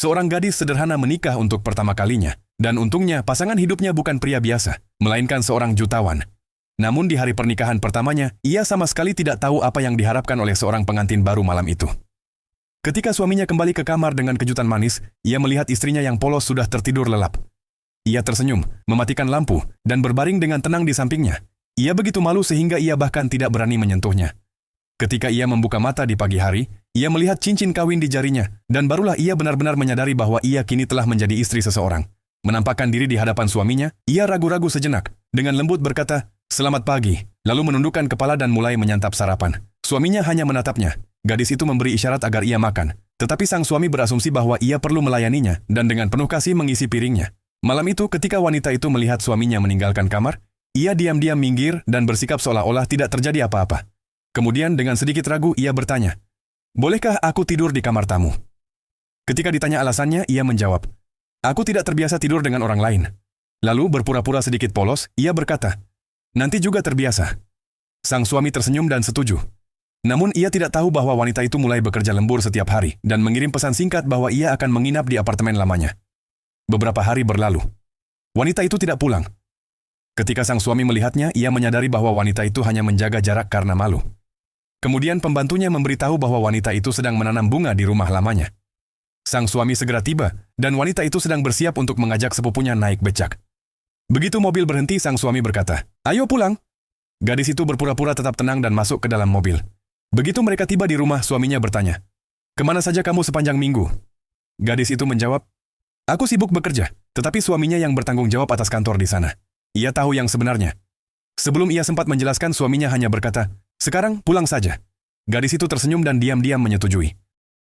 Seorang gadis sederhana menikah untuk pertama kalinya, dan untungnya pasangan hidupnya bukan pria biasa, melainkan seorang jutawan. Namun di hari pernikahan pertamanya, ia sama sekali tidak tahu apa yang diharapkan oleh seorang pengantin baru malam itu. Ketika suaminya kembali ke kamar dengan kejutan manis, ia melihat istrinya yang polos sudah tertidur lelap. Ia tersenyum, mematikan lampu, dan berbaring dengan tenang di sampingnya. Ia begitu malu sehingga ia bahkan tidak berani menyentuhnya. Ketika ia membuka mata di pagi hari, ia melihat cincin kawin di jarinya, dan barulah ia benar-benar menyadari bahwa ia kini telah menjadi istri seseorang. Menampakkan diri di hadapan suaminya, ia ragu-ragu sejenak, dengan lembut berkata, "Selamat pagi," lalu menundukkan kepala dan mulai menyantap sarapan. Suaminya hanya menatapnya. Gadis itu memberi isyarat agar ia makan, tetapi sang suami berasumsi bahwa ia perlu melayaninya dan dengan penuh kasih mengisi piringnya. Malam itu ketika wanita itu melihat suaminya meninggalkan kamar, ia diam-diam minggir dan bersikap seolah-olah tidak terjadi apa-apa. Kemudian dengan sedikit ragu ia bertanya, "Bolehkah aku tidur di kamar tamu?" Ketika ditanya alasannya, ia menjawab, "Aku tidak terbiasa tidur dengan orang lain." Lalu berpura-pura sedikit polos, ia berkata, "Nanti juga terbiasa." Sang suami tersenyum dan setuju. Namun ia tidak tahu bahwa wanita itu mulai bekerja lembur setiap hari dan mengirim pesan singkat bahwa ia akan menginap di apartemen lamanya. Beberapa hari berlalu. Wanita itu tidak pulang. Ketika sang suami melihatnya, ia menyadari bahwa wanita itu hanya menjaga jarak karena malu. Kemudian pembantunya memberitahu bahwa wanita itu sedang menanam bunga di rumah lamanya. Sang suami segera tiba, dan wanita itu sedang bersiap untuk mengajak sepupunya naik becak. Begitu mobil berhenti, sang suami berkata, "Ayo pulang." Gadis itu berpura-pura tetap tenang dan masuk ke dalam mobil. Begitu mereka tiba di rumah, suaminya bertanya, "Kemana saja kamu sepanjang minggu?" Gadis itu menjawab, "Aku sibuk bekerja," tetapi suaminya yang bertanggung jawab atas kantor di sana. Ia tahu yang sebenarnya. Sebelum ia sempat menjelaskan, suaminya hanya berkata, "Sekarang pulang saja." Gadis itu tersenyum dan diam-diam menyetujui.